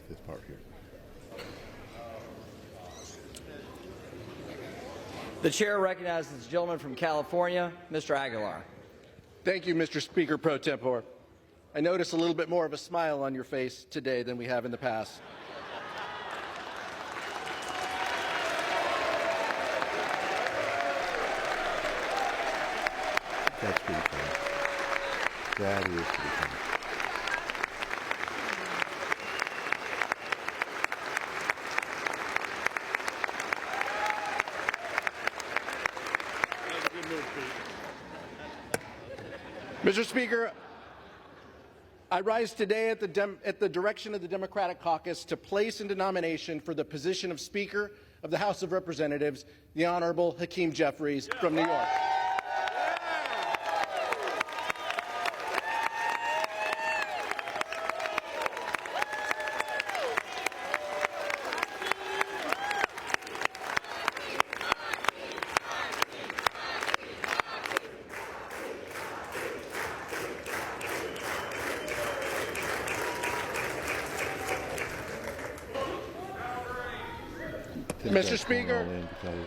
this part here. The chair recognizes the gentleman from California, Mr. Aguilar. Thank you, Mr. Speaker pro tempore. I notice a little bit more of a smile on your face today than we have in the past. That's pretty funny. That is pretty funny. Mr. Speaker, I rise today at the direction of the Democratic Caucus to place into nomination for the position of Speaker of the House of Representatives the Honorable Hakeem Jeffries from New York. Mr. Speaker, because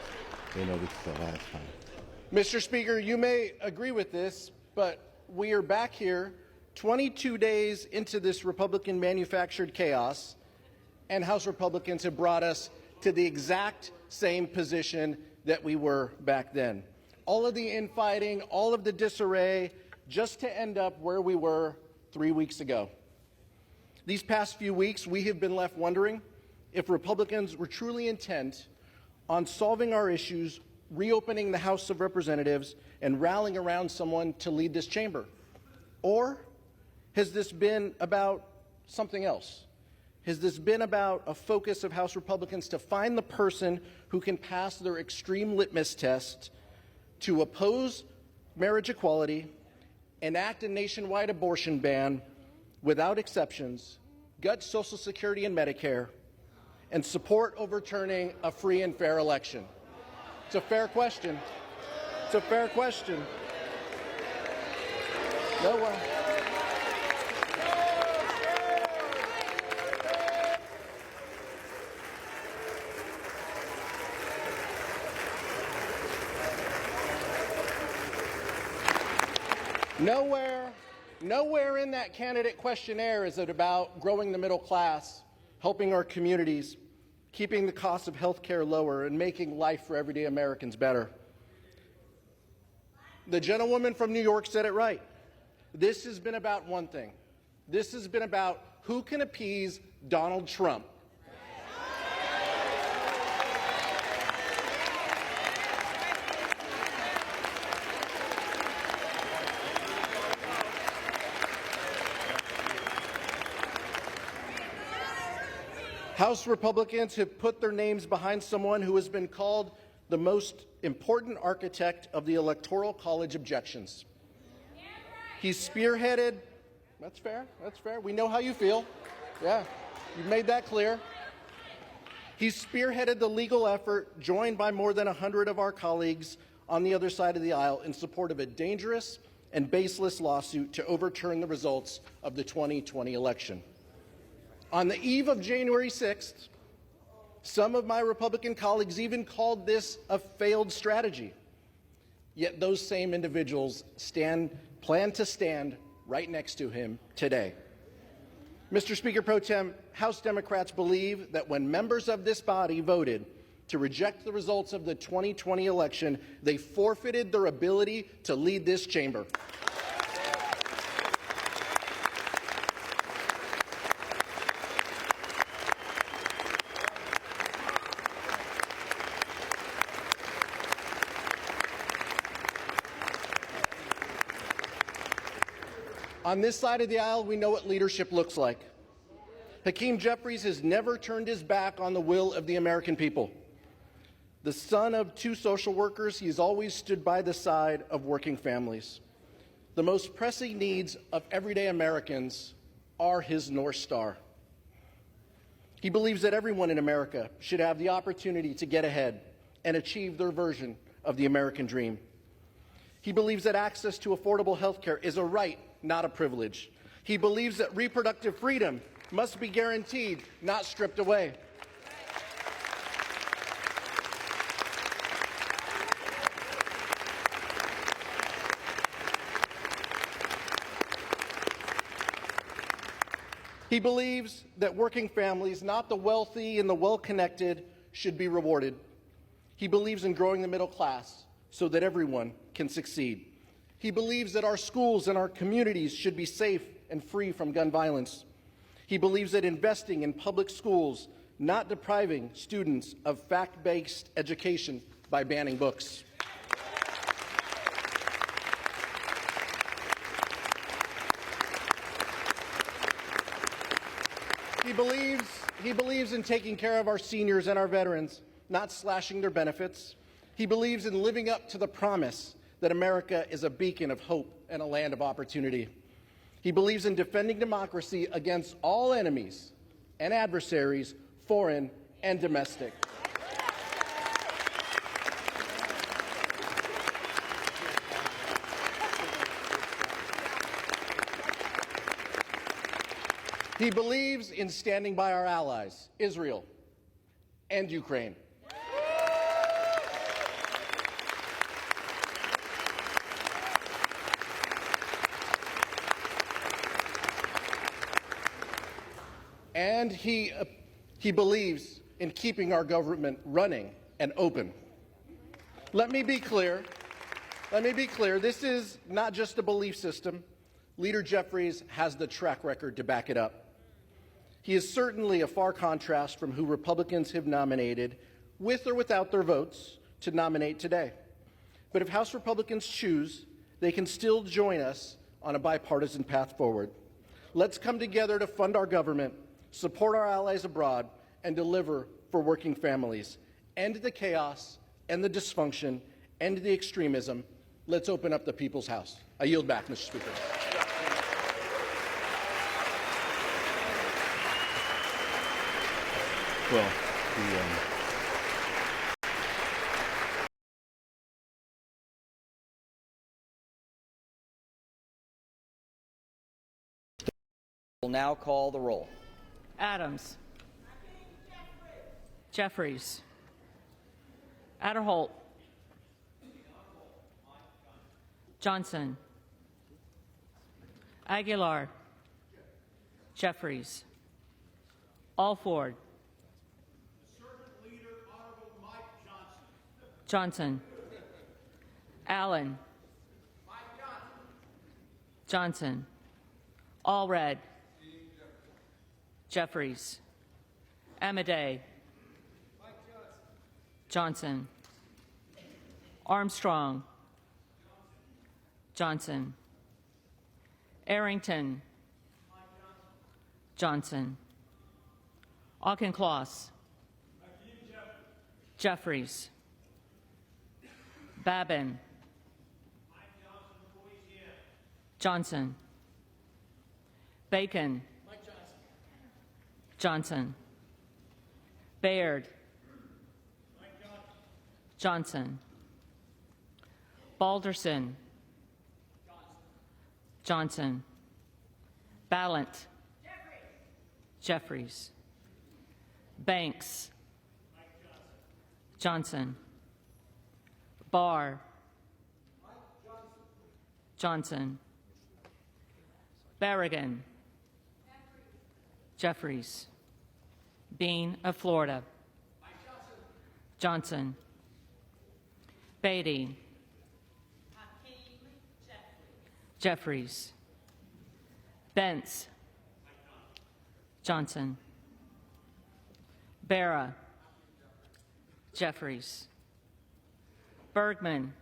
they know this is the last time. Mr. Speaker, you may agree with this, but we are back here 22 days into this Republican-manufactured chaos, and House Republicans have brought us to the exact same position that we were back then. All of the infighting, all of the disarray, just to end up where we were 3 weeks ago. These past few weeks, we have been left wondering if Republicans were truly intent on solving our issues, reopening the House of Representatives, and rallying around someone to lead this chamber. Or has this been about something else? Has this been about a focus of House Republicans to find the person who can pass their extreme litmus test to oppose marriage equality, enact a nationwide abortion ban without exceptions, gut Social Security and Medicare, and support overturning a free and fair election? It's a fair question. It's a fair question. No one. Nowhere in that candidate questionnaire is it about growing the middle class, helping our communities, keeping the cost of health care lower, and making life for everyday Americans better. The gentlewoman from New York said it right. This has been about one thing. This has been about who can appease Donald Trump. House Republicans have put their names behind someone who has been called the most important architect of the Electoral College objections. He's spearheaded, that's fair, we know how you feel. Yeah, you've made that clear. He's spearheaded the legal effort, joined by more than 100 of our colleagues on the other side of the aisle, in support of a dangerous and baseless lawsuit to overturn the results of the 2020 election. On the eve of January 6th, some of my Republican colleagues even called this a failed strategy. Yet those same individuals plan to stand right next to him today. Mr. Speaker Pro Tem, House Democrats believe that when members of this body voted to reject the results of the 2020 election, they forfeited their ability to lead this chamber. On this side of the aisle, we know what leadership looks like. Hakeem Jeffries has never turned his back on the will of the American people. The son of two social workers, he has always stood by the side of working families. The most pressing needs of everyday Americans are his North Star. He believes that everyone in America should have the opportunity to get ahead and achieve their version of the American dream. He believes that access to affordable health care is a right, not a privilege. He believes that reproductive freedom must be guaranteed, not stripped away. He believes that working families, not the wealthy and the well-connected, should be rewarded. He believes in growing the middle class so that everyone can succeed. He believes that our schools and our communities should be safe and free from gun violence. He believes that investing in public schools, not depriving students of fact-based education by banning books. He believes in taking care of our seniors and our veterans, not slashing their benefits. He believes in living up to the promise that America is a beacon of hope and a land of opportunity. He believes in defending democracy against all enemies and adversaries, foreign and domestic. He believes in standing by our allies, Israel and Ukraine. And he believes in keeping our government running and open. Let me be clear. This is not just a belief system. Leader Jeffries has the track record to back it up. He is certainly a far contrast from who Republicans have nominated, with or without their votes, to nominate today. But if House Republicans choose, they can still join us on a bipartisan path forward. Let's come together to fund our government, support our allies abroad, and deliver for working families. End the chaos, end the dysfunction, end the extremism. Let's open up the people's house. I yield back, Mr. Speaker. Well, Will now call the roll. Adams. Jeffries. Adderholt. Johnson. Aguilar. Jeffries. Alford. Johnson. Allen. Johnson. Allred. Jeffries. Amedee. Johnson. Armstrong. Johnson. Arrington. Johnson. Auchincloss. Jeffries. Babin. Johnson. Bacon. Johnson. Baird. Johnson. Balderson. Johnson. Ballant. Jeffries. Banks. Johnson. Barr. Johnson. Berrigan. Jeffries. Bean of Florida. Johnson. Beatty. Jeffries. Bentz. Johnson. Barra. Jeffries. Bergman.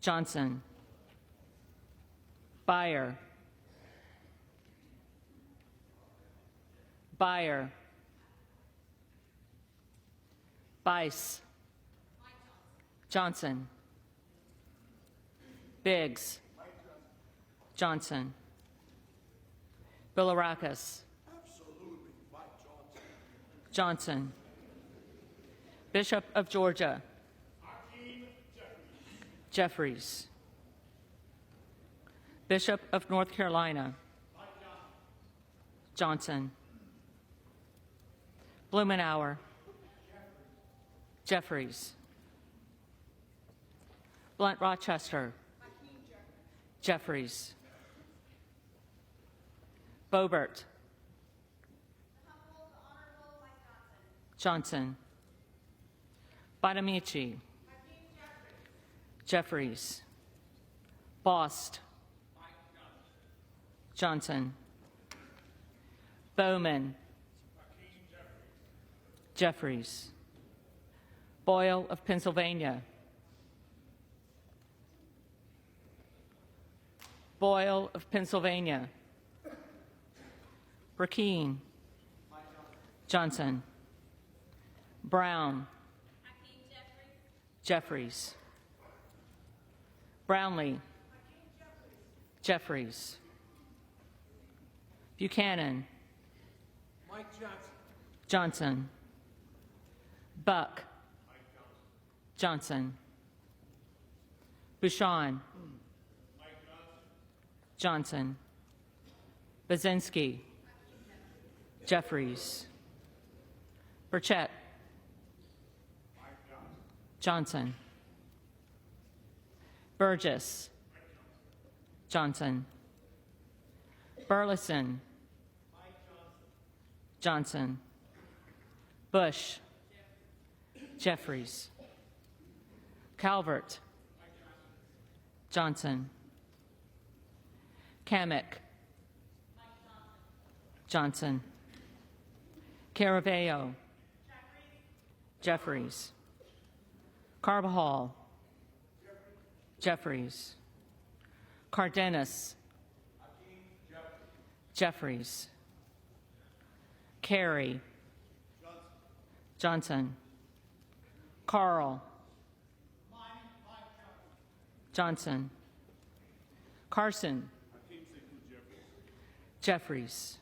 Johnson. Beyer. Beyer. Bice. Johnson. Biggs. Johnson. Bilirakis. Johnson. Bishop of Georgia. Jeffries. Bishop of North Carolina. Johnson. Blumenauer. Jeffries. Blunt Rochester. Jeffries. Boebert. Johnson. Bonamici. Jeffries. Bost. Johnson. Bowman. Jeffries. Boyle of Pennsylvania. Boyle of Pennsylvania. Burkeen. Johnson. Brown. Jeffries. Brownlee. Jeffries. Buchanan. Mike Johnson. Johnson. Buck. Johnson. Bouchon. Johnson. Bazinski. Jeffries. Burchett. Johnson. Burgess. Johnson. Burleson. Johnson. Bush. Jeffries. Calvert. Johnson. Kamek. Johnson. Caraveo. Jeffries. Carbajal. Jeffries. Cardenas. Jeffries. Carey. Johnson. Carl. Johnson. Carson. Jeffries.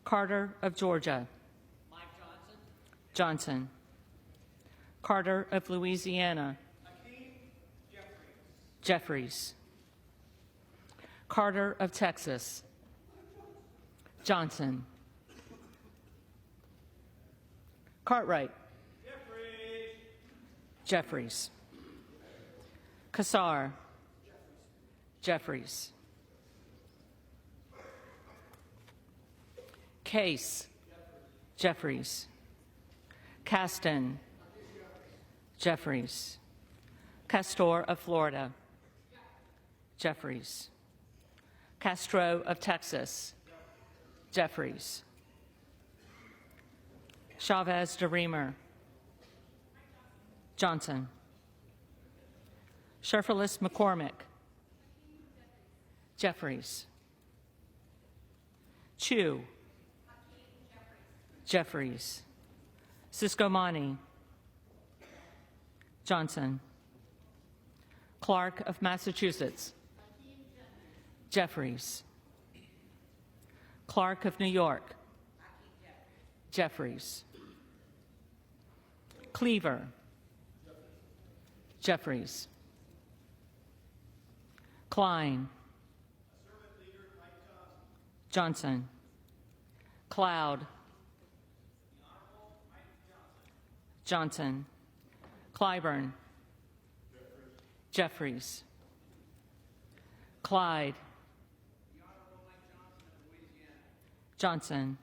Carter of Georgia. Mike Johnson. Johnson. Carter of Louisiana. Jeffries. Carter of Texas. Johnson. Cartwright. Jeffries. Kassar. Jeffries. Case. Jeffries. Caston. Jeffries. Castor of Florida. Jeffries. Castro of Texas. Jeffries. Chavez de Reamer. Johnson. Sherferless McCormick. Jeffries. Chu. Jeffries. Siscomani. Johnson. Clark of Massachusetts. Jeffries. Clark of New York. Jeffries. Cleaver. Jeffries. Klein. Johnson. Cloud. Johnson. Clyburn. Jeffries. Clyde. Johnson.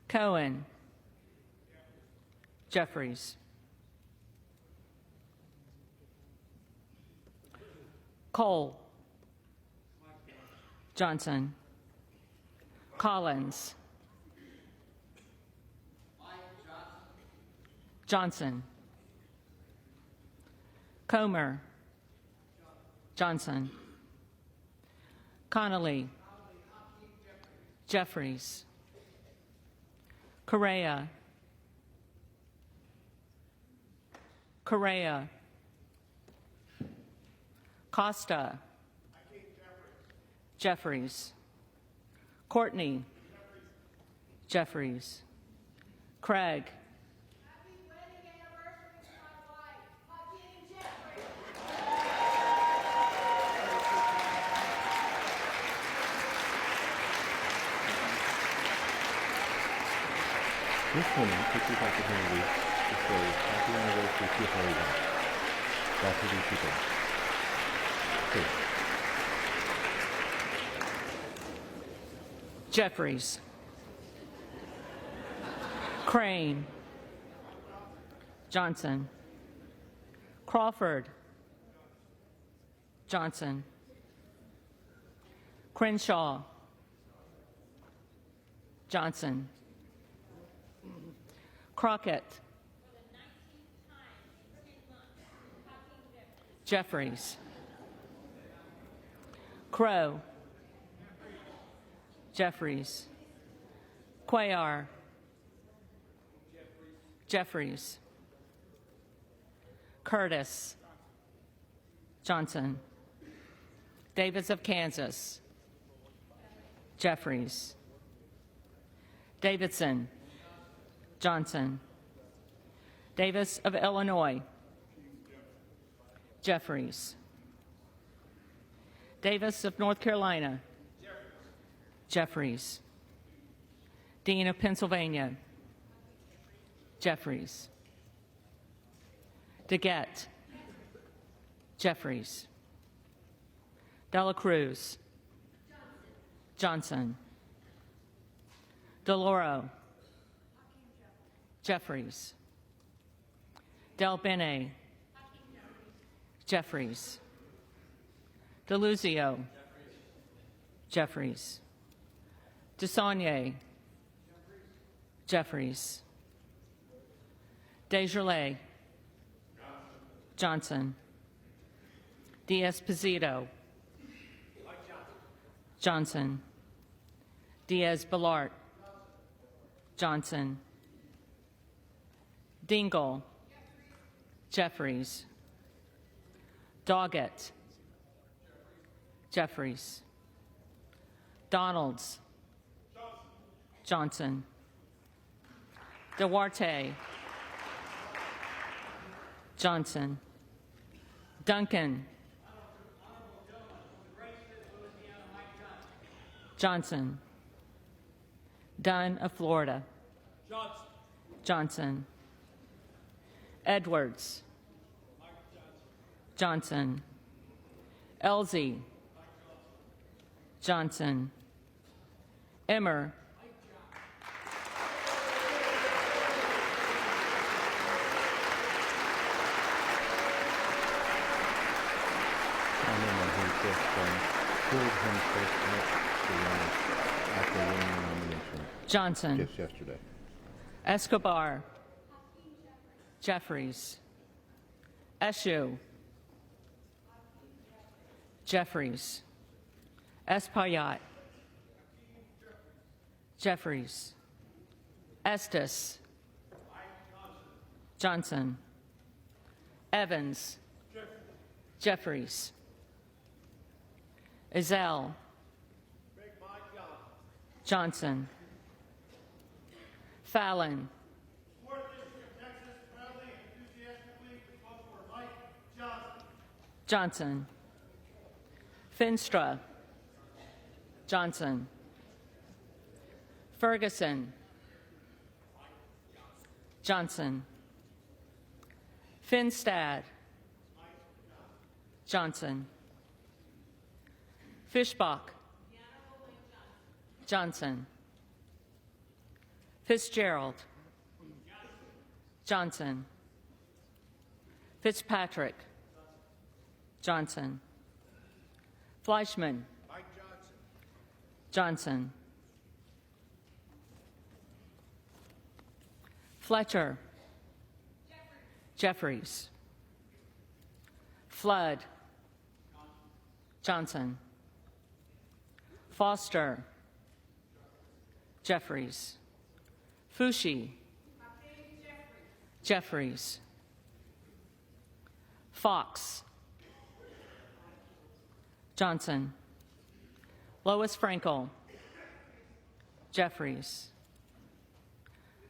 Cohen. Jeffries. Cole. Johnson. Collins. Johnson. Comer. Johnson. Connolly. Jeffries. Correa. Correa. Costa. Jeffries. Courtney. Jeffries. Craig. Happy wedding anniversary to my wife, Hakeem Jeffries. Miss Holman, take this opportunity to say happy anniversary to Harry White. Dr. D. People. Please. Jeffries. Crane. Johnson. Crawford. Johnson. Crenshaw. Johnson. Crockett. Jeffries. Crow. Jeffries. Cuellar. Jeffries. Curtis. Johnson. Davis of Kansas. Jeffries. Davidson. Johnson. Davis of Illinois. Jeffries. Davis of North Carolina. Jeffries. Dean of Pennsylvania. Jeffries. DeGette. Jeffries. Dela Cruz. Johnson. DeLauro. Jeffries. Del Bene. Jeffries. DeLuzio. Jeffries. DeSaulnier. Jeffries. Desjardins. Johnson. Diaz-Pizito. Johnson. Diaz-Balart. Johnson. Dingle. Jeffries. Doggett. Jeffries. Donalds. Johnson. Duarte. Johnson. Duncan. Johnson. Dunn of Florida. Johnson. Edwards. Johnson. Elsie. Johnson. Emmer. Pulled himself up to run after winning the nomination Johnson. just yesterday. Escobar. Jeffries. Eshoo. Jeffries. Espaillat. Jeffries. Estes. Johnson. Evans. Jeffries. Ezell. Johnson. Fallon. Johnson. Finstra. Johnson. Ferguson. Johnson. Finstad. Johnson. Fishbach. Johnson. Fitzgerald. Johnson. Fitzpatrick. Johnson. Fleischman. Johnson. Fletcher. Jeffries. Flood. Johnson. Foster. Jeffries. Fushi. Jeffries. Fox. Johnson. Lois Frankel. Jeffries.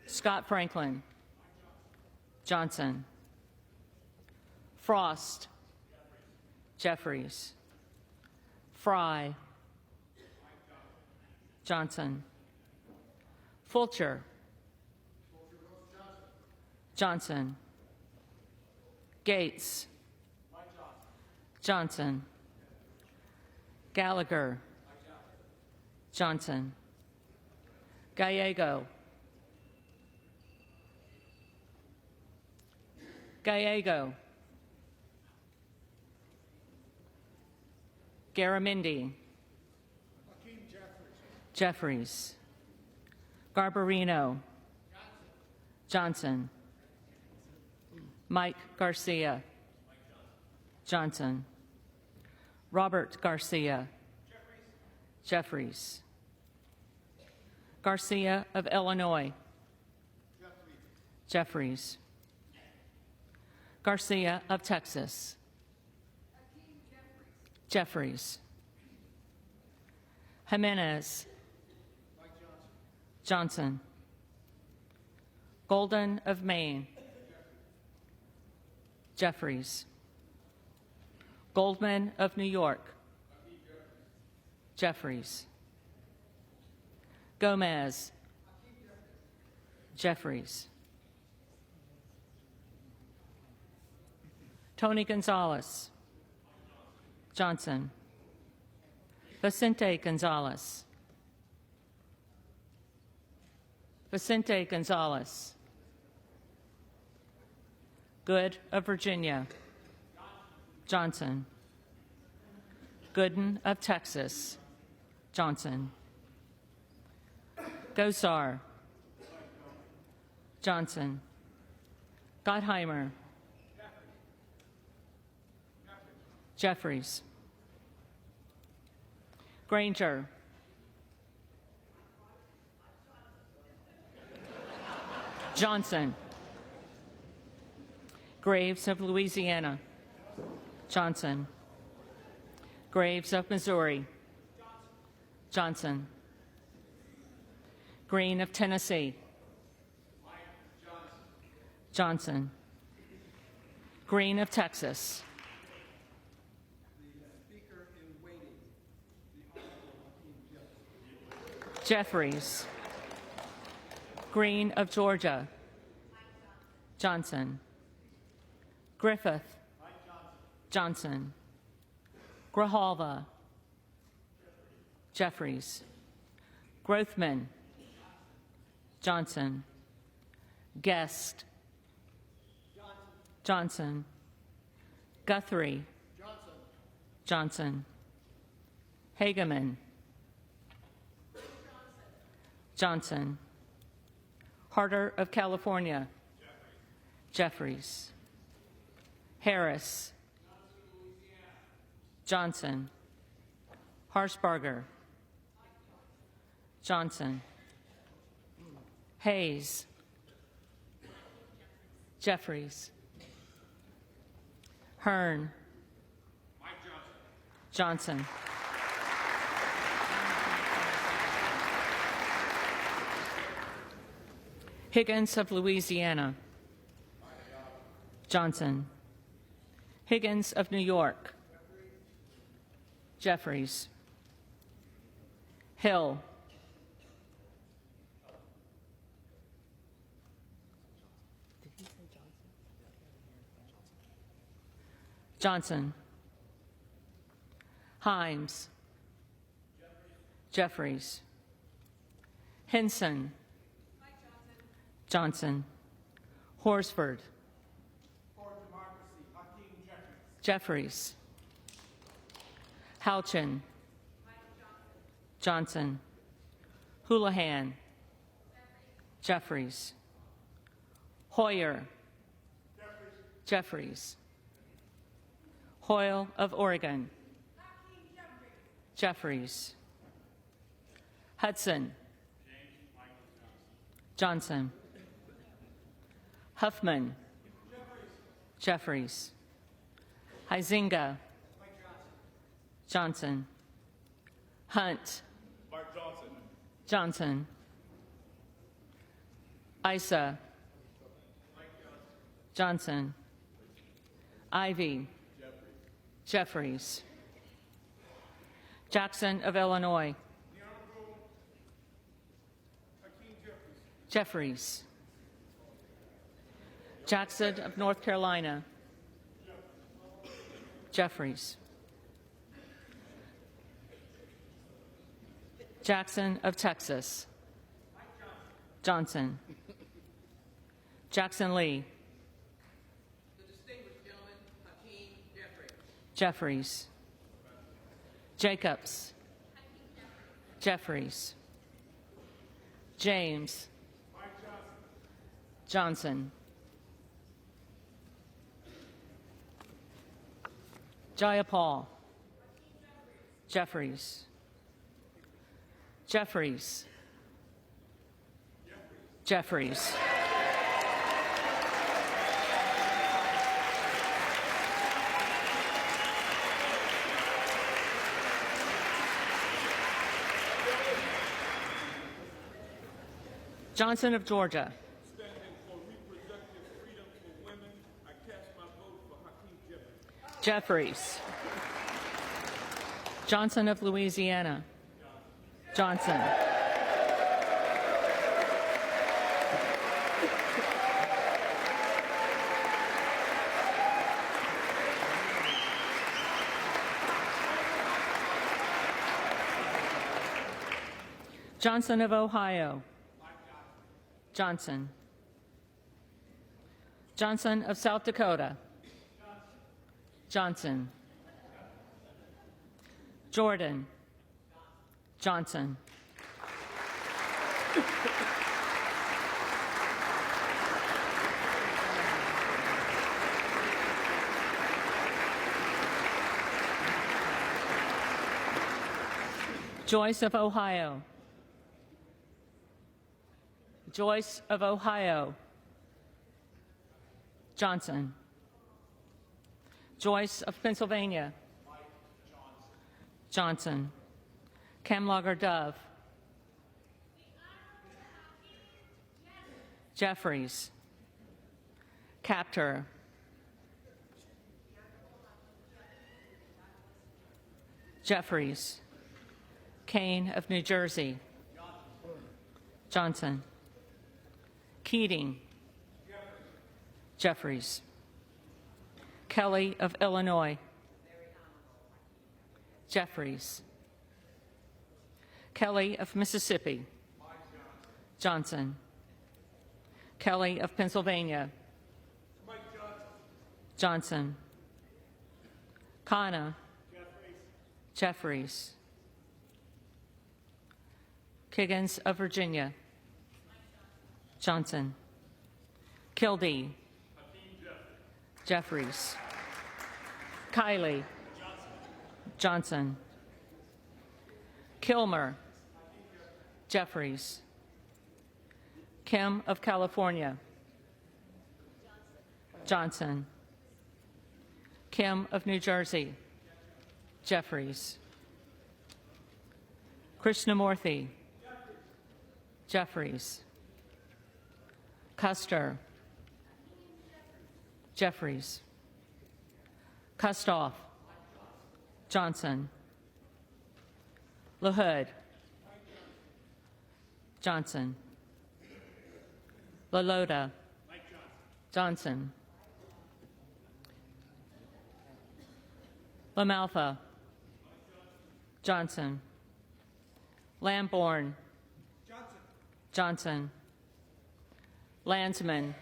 Scott Franklin. Johnson. Frost. Jeffries. Fry. Johnson. Fulcher. Johnson. Gates. Johnson. Gallagher. Johnson. Gallego. Gallego. Garamendi. Jeffries. Garbarino. Johnson. Mike Garcia. Johnson. Robert Garcia. Jeffries. Garcia of Illinois. Jeffries. Garcia of Texas. Jeffries. Jimenez. Johnson. Golden of Maine. Jeffries. Goldman of New York. Jeffries. Gomez. Jeffries. Tony Gonzalez. Johnson. Vicente Gonzalez. Vicente Gonzalez. Good of Virginia. Johnson. Gooden of Texas. Johnson. Gosar. Johnson. Gottheimer. Jeffries. Granger. Johnson. Graves of Louisiana. Johnson. Graves of Missouri. Johnson. Green of Tennessee. Johnson. Green of Texas. Jeffries. Green of Georgia. Johnson. Griffith. Johnson. Grijalva. Jeffries. Grothman. Johnson. Guest. Johnson. Guthrie. Johnson. Hageman. Johnson. Harder of California. Jeffries. Harris. Johnson. Harshbarger. Johnson. Hayes. Jeffries. Hearn. Johnson. Higgins of Louisiana. Johnson. Higgins of New York. Jeffries. Hill. Johnson. Himes. Jeffries. Henson. Johnson. Horsford. Jeffries. Houchin. Johnson. Houlihan. Jeffries. Hoyer. Jeffries. Hoyle of Oregon. Jeffries. Hudson. Johnson. Huffman. Jeffries. Huizinga. Johnson. Hunt. Johnson. Isa. Johnson. Ivy. Jeffries. Jackson of Illinois. Jeffries. Jackson of North Carolina. Jeffries. Jackson of Texas. Johnson. Jackson Lee. The distinguished gentleman, Hakeem Jeffries. Jeffries. Jacobs. Jeffries. James. Johnson. Jayapal. Jeffries. Jeffries. Jeffries. Johnson of Georgia. Standing for reproductive freedom for women, I cast my vote for Hakeem Jeffries. Jeffries. Johnson of Louisiana. Johnson. Johnson of Ohio. Johnson. Johnson of South Dakota. Johnson. Jordan. Johnson. Joyce of Ohio. Joyce of Ohio. Johnson. Joyce of Pennsylvania. Johnson. Camlogger Dove. Jeffries. Captor. Jeffries. Kane of New Jersey. Johnson. Keating. Jeffries. Kelly of Illinois. Jeffries. Kelly of Mississippi. Johnson. Kelly of Pennsylvania. Johnson. Khanna. Jeffries. Kiggins of Virginia. Johnson. Kildee. Jeffries. Kiley. Johnson. Kilmer. Jeffries. Kim of California. Johnson. Kim of New Jersey. Jeffries. Krishnamurthy. Jeffries. Custer. Jeffries. Kustoff. Johnson. LaHood. Johnson. LaLota. Johnson. LaMalfa. Johnson. Lamborn. Johnson. Landsman.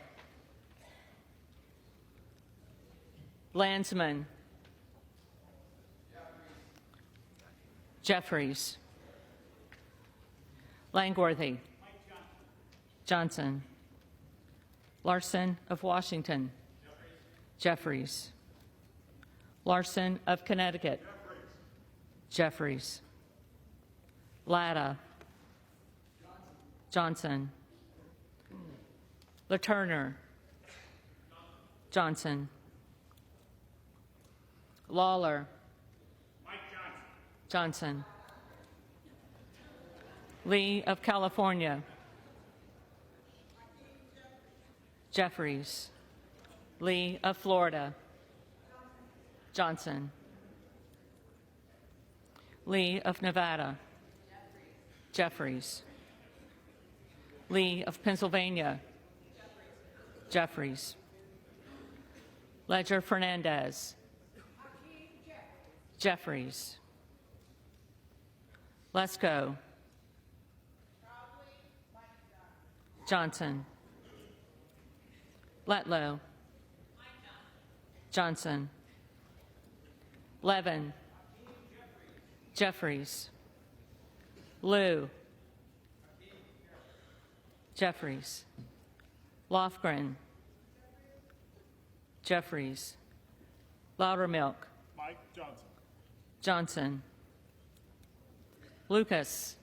Landsman. Jeffries. Langworthy. Johnson. Larson of Washington. Jeffries. Larson of Connecticut. Jeffries. Latta. Johnson. LaTurner. Johnson. Lawler. Johnson. Lee of California. Jeffries. Lee of Florida. Johnson. Lee of Nevada. Jeffries. Lee of Pennsylvania. Jeffries. Ledger Fernandez. Jeffries. Lesko. Johnson. Letlow. Johnson. Levin. Jeffries. Liu. Jeffries. Lofgren. Jeffries. Loudermilk. Mike Johnson. Johnson. Lucas.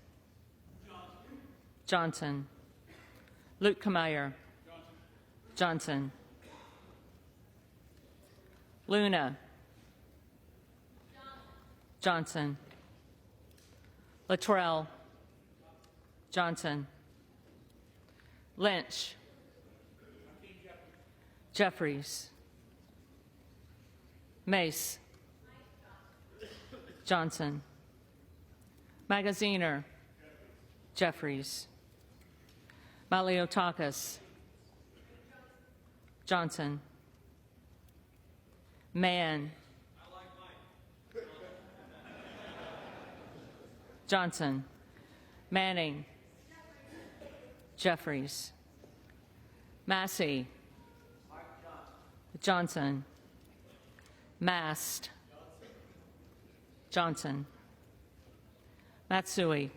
Johnson. Luke Kameyer. Johnson. Luna. Johnson. Luttrell. Johnson. Lynch. Jeffries. Mace. Johnson. Magaziner. Jeffries. Maliotakis. Johnson. Mann. Johnson. Manning. Jeffries. Massey. Johnson. Mast. Johnson. Matsui.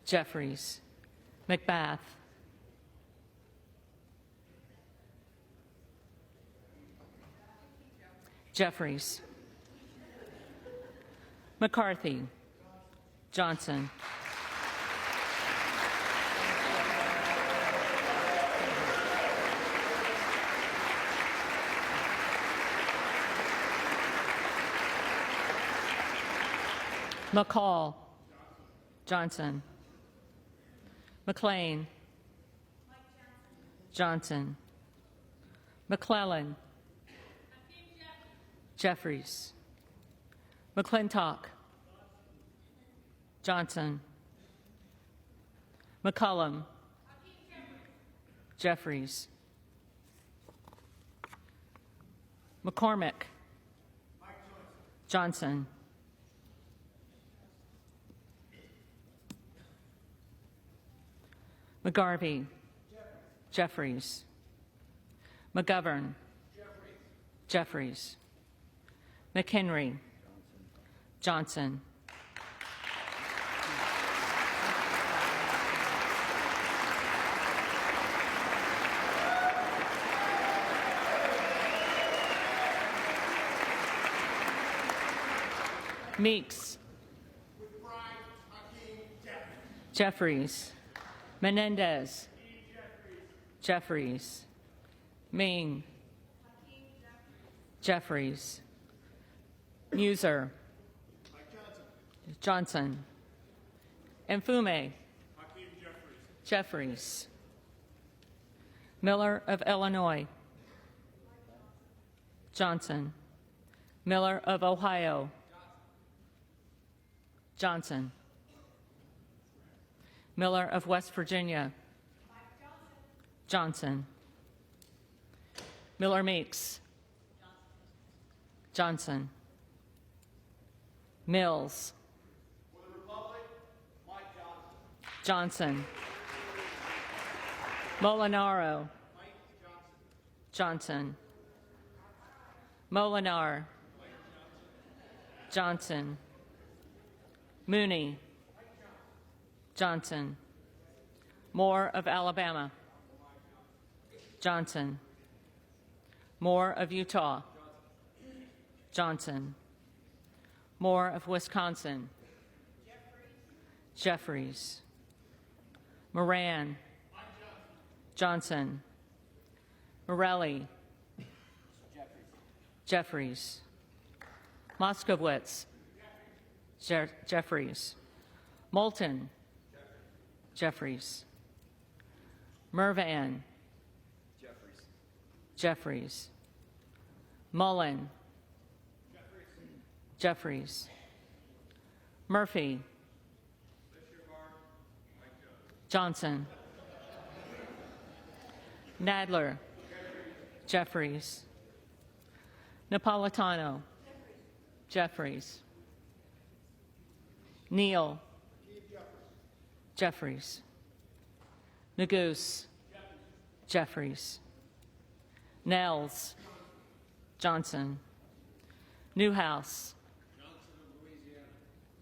Jeffries. McBath. Jeffries. McCarthy. Johnson. McCall. Johnson. McLean. Johnson. McClellan. Jeffries. McClintock. Johnson. McCullum. Jeffries. McCormick. Johnson. McGarvey. Jeffries. McGovern. Jeffries. McHenry. Johnson. Meeks. Jeffries. Menendez. Jeffries. Ming. Jeffries. Muser. Johnson. Mfume. Jeffries. Miller of Illinois. Johnson. Miller of Ohio. Johnson. Miller of West Virginia. Johnson. Miller Meeks. Johnson. Mills. Johnson. Molinaro. Johnson. Molinar. Johnson. Mooney. Johnson. Moore of Alabama. Johnson. Moore of Utah. Johnson. Moore of Wisconsin. Jeffries. Moran. Johnson. Morelli. Jeffries. Moskowitz. Jeffries. Moulton. Jeffries. Mervan. Jeffries. Mullen. Jeffries. Murphy. Johnson. Nadler. Jeffries. Napolitano. Jeffries. Neal. Jeffries. Neguse. Jeffries. Nels. Johnson. Newhouse.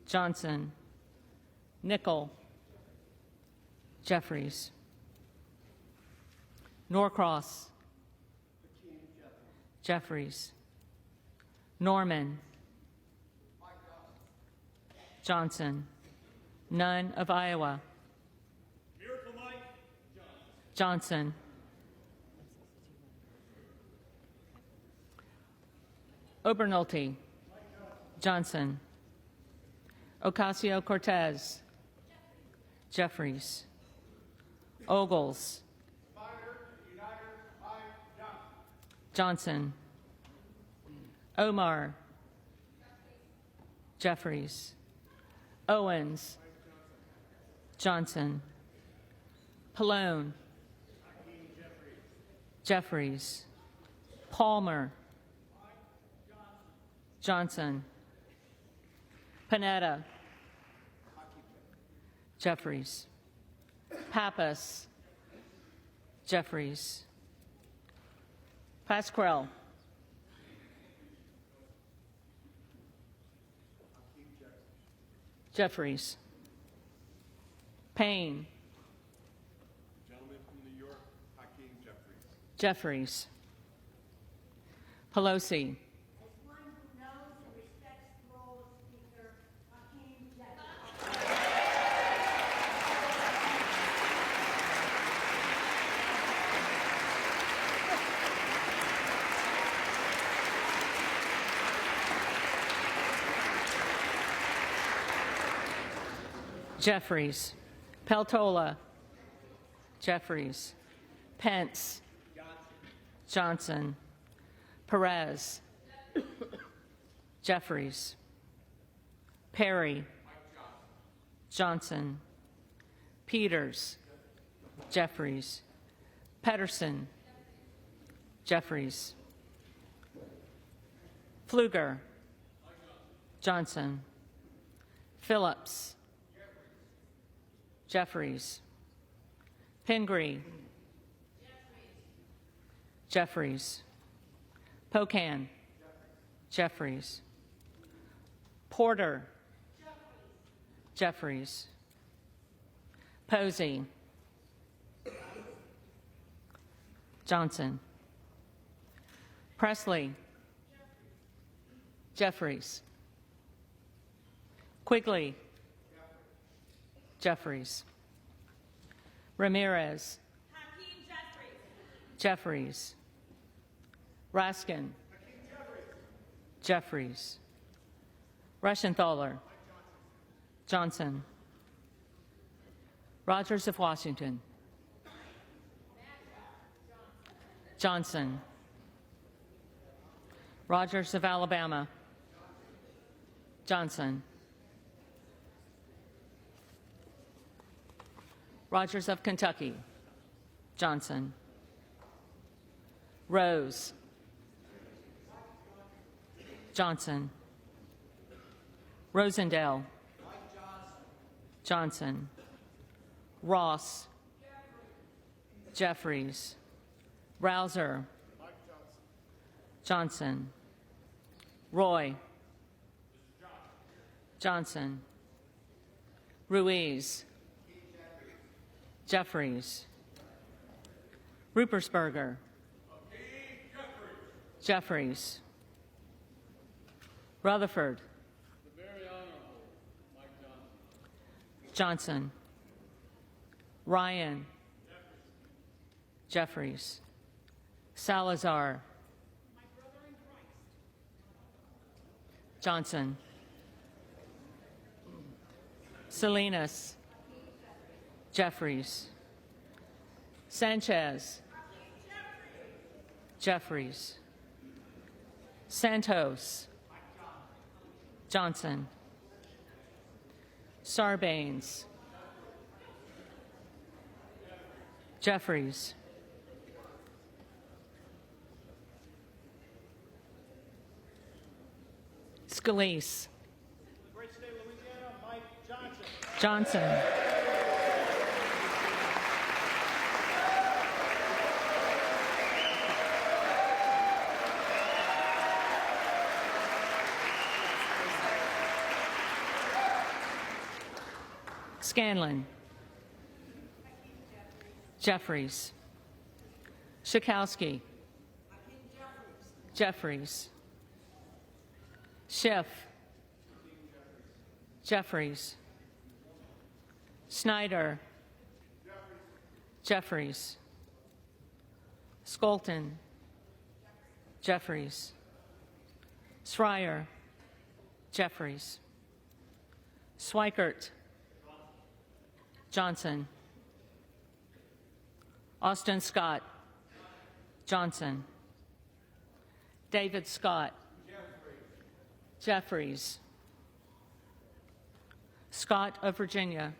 Johnson. Nickel. Jeffries. Norcross. Jeffries. Norman. Johnson. Nunn of Iowa. Miracle Mike Johnson. Obernolte. Johnson. Ocasio-Cortez. Jeffries. Ogles. Johnson. Omar. Jeffries. Owens. Johnson. Pallone. Jeffries. Palmer. Johnson. Panetta. Jeffries. Pappas. Jeffries. Pasquale. Jeffries. Payne. Gentleman from New York, Hakeem Jeffries. Jeffries. Pelosi. As one who knows and respects the role of Speaker, Hakeem Jeffries. Jeffries. Peltola. Jeffries. Pence. Johnson. Perez. Jeffries. Perry. Johnson. Peters. Jeffries. Pedersen. Jeffries. Pfluger. Johnson. Phillips. Jeffries. Pingree. Jeffries. Pocan. Jeffries. Porter. Jeffries. Posey. Johnson. Presley. Jeffries. Quigley. Jeffries. Ramirez. Hakeem Jeffries. Jeffries. Raskin. Jeffries. Reschenthaler. Johnson. Rogers of Washington. Johnson. Rogers of Alabama. Johnson. Rogers of Kentucky. Johnson. Rose. Johnson. Rosendale. Johnson. Ross. Jeffries. Rouser. Johnson. Roy. Johnson. Ruiz. Jeffries. Rupersberger. Jeffries. Rutherford. The very honorable Mike Johnson. Johnson. Ryan. Jeffries. Salazar. Johnson. Salinas. Jeffries. Sanchez. Jeffries. Santos. Johnson. Sarbanes. Jeffries. Scalise. Great state of Louisiana, Mike Johnson. Johnson. Scanlon. Jeffries. Schakowsky. Jeffries. Schiff. Jeffries. Snyder. Jeffries. Skolton. Jeffries. Schreier. Jeffries. Swikert. Johnson. Austin Scott. Johnson. David Scott. Jeffries. Scott of Virginia.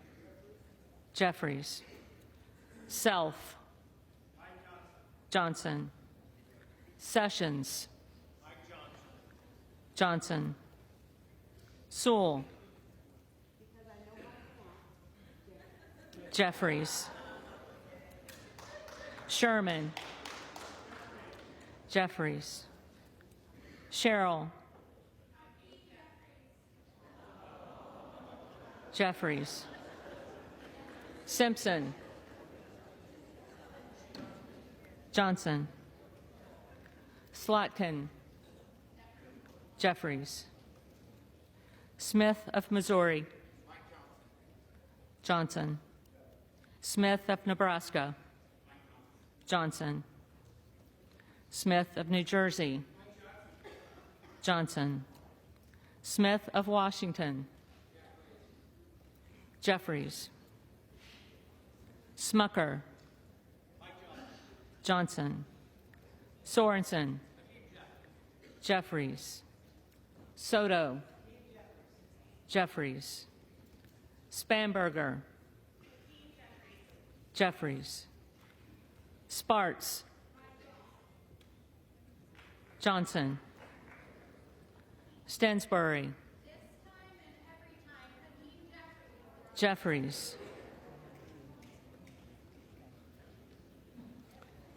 Jeffries. Self. Johnson. Sessions. Johnson. Sewell. Jeffries. Sherman. Jeffries. Sherrill. Jeffries. Simpson. Johnson. Slotkin. Jeffries. Smith of Missouri. Johnson. Smith of Nebraska. Johnson. Smith of New Jersey. Johnson. Smith of Washington. Jeffries. Smucker. Johnson. Sorensen. Jeffries. Soto. Jeffries. Spanberger. Jeffries. Sparts. Johnson. Stensbury. Jeffries.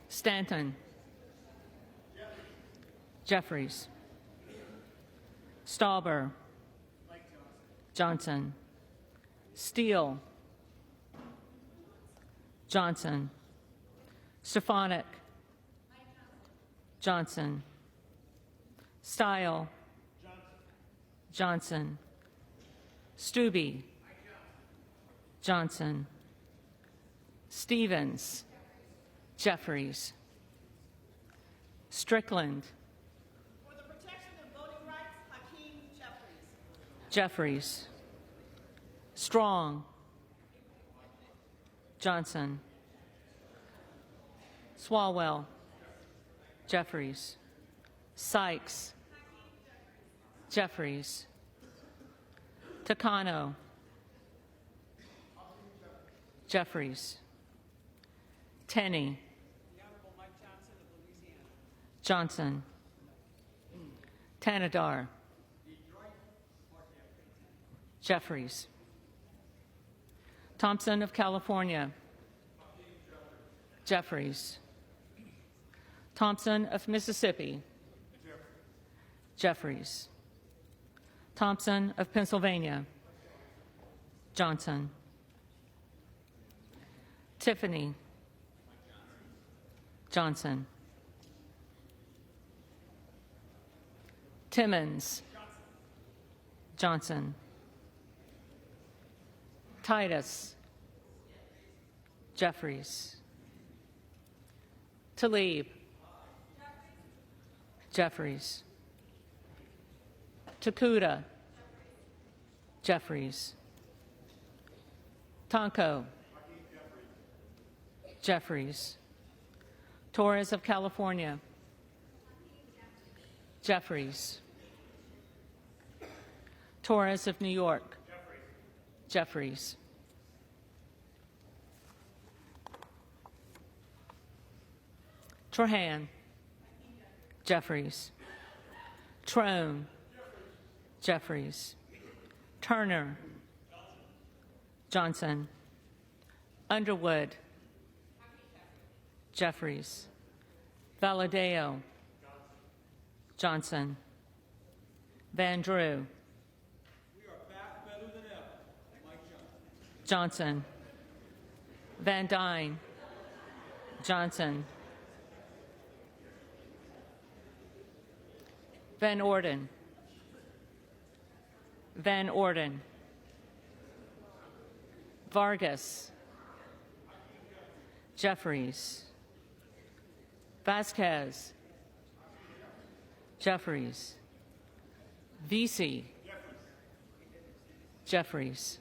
Stanton. Jeffries. Stauber. Johnson. Steele. Johnson. Stefanik. Johnson. Style. Johnson. Stubbe. Johnson. Stevens. Jeffries. Strickland. For the protection of voting rights, Hakeem Jeffries. Jeffries. Strong. Johnson. Swalwell. Jeffries. Sykes. Jeffries. Takano. Jeffries. Tenney. Johnson. Tanadar. Jeffries. Thompson of California. Jeffries. Thompson of Mississippi. Jeffries. Thompson of Pennsylvania. Johnson. Tiffany. Johnson. Timmons. Johnson. Titus. Jeffries. Tlaib. Jeffries. Takuda. Jeffries. Tonko. Jeffries. Torres of California. Jeffries. Torres of New York. Jeffries. Trahan. Jeffries. Trone. Jeffries. Turner. Johnson. Underwood. Jeffries. Valadeo. Johnson. Van Drew. We are back better than ever. Mike Johnson. Johnson. Van Dyne. Johnson. Van Orden. Van Orden. Vargas. Jeffries. Vasquez. Jeffries. Vesey. Jeffries.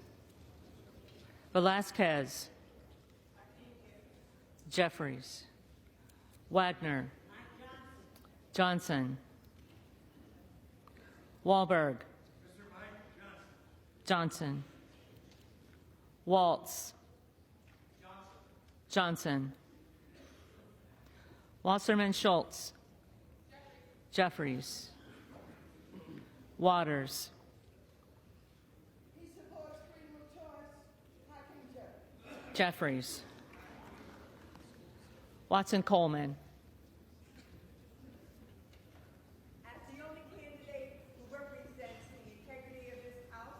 Velasquez. Jeffries. Wagner. Johnson. Wahlberg. Johnson. Waltz. Johnson. Wasserman Schultz. Jeffries. Waters. He supports freedom of choice. Hakeem Jeffries. Jeffries. Watson Coleman. As the only candidate who represents the integrity of this House,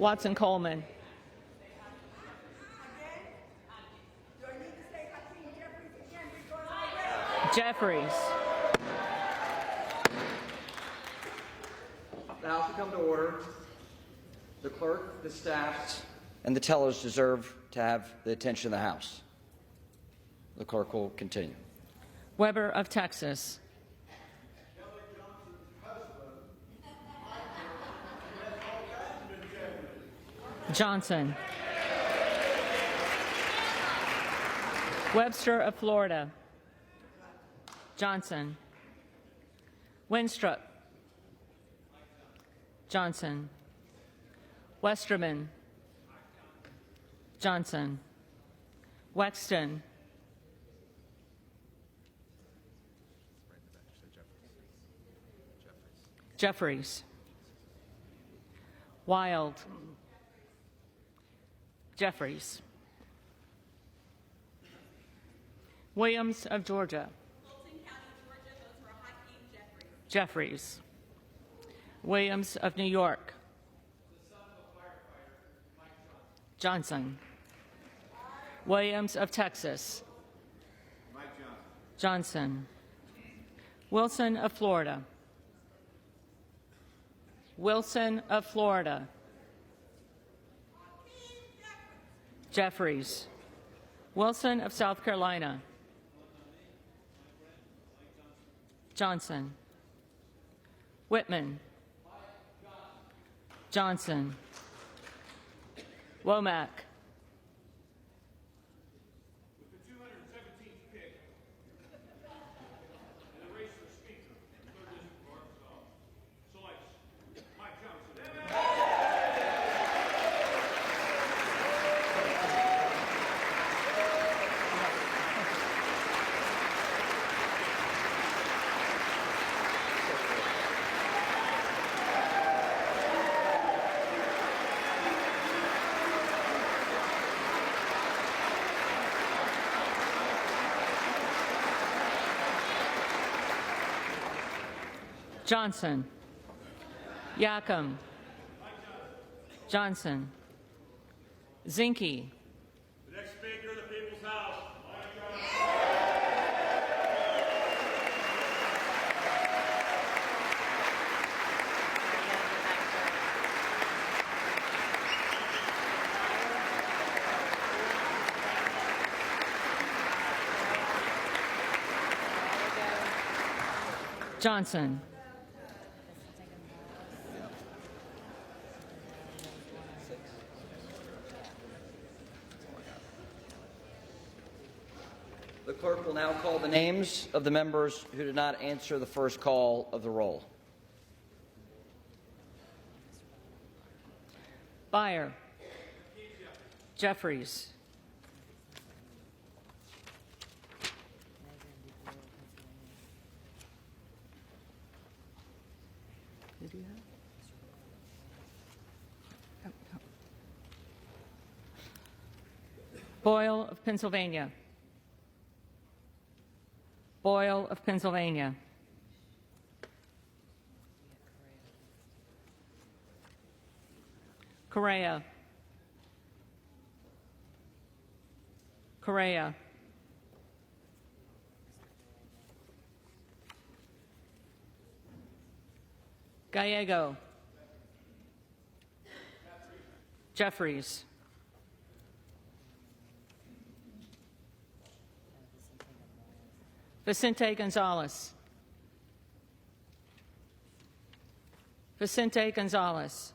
Watson Coleman. do I need to say Hakeem Jeffries again because I read? Jeffries. The House will come to order. The clerk, the staff, and the tellers deserve to have the attention of the House. The clerk will continue. Weber of Texas. Johnson. Webster of Florida. Johnson. Winstrup. Johnson. Westerman. Johnson. Wexton. Jeffries. Wild. Jeffries. Williams of Georgia. Fulton County, Georgia, votes for Hakeem Jeffries. Jeffries. Williams of New York. Johnson. Williams of Texas. Johnson. Wilson of Florida. Wilson of Florida. Jeffries. Wilson of South Carolina. Johnson. Whitman. Johnson. Womack. With the 217th pick in the race for Speaker in the 3rd District of Arkansas, selects Mike Johnson. Johnson. Yacom. Johnson. Zinke. The next Speaker of the People's House, Mike Johnson. Johnson. The clerk will now call the names of the members who did not answer the first call of the roll. Byer. Jeffries. Who do you have? Boyle of Pennsylvania. Boyle of Pennsylvania. Correa. Correa. Gallego. Jeffries. Vicente Gonzalez. Vicente Gonzalez.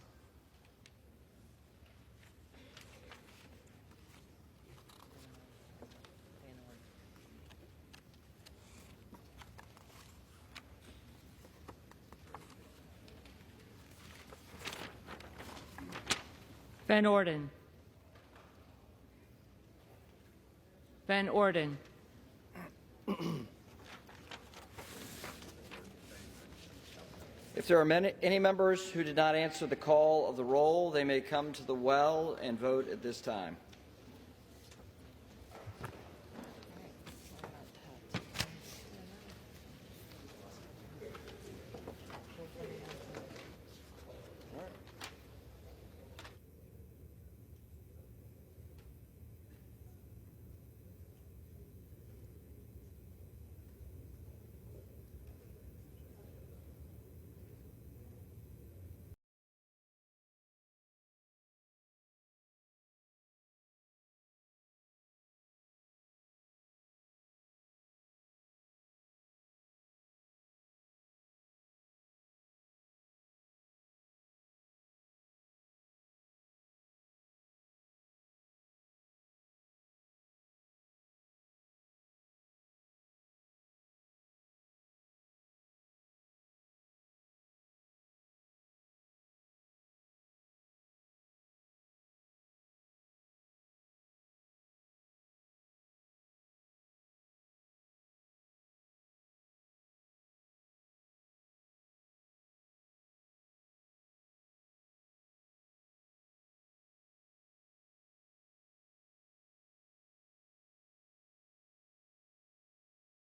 Van Orden. Van Orden. If there are any members who did not answer the call of the roll, they may come to the well and vote at this time.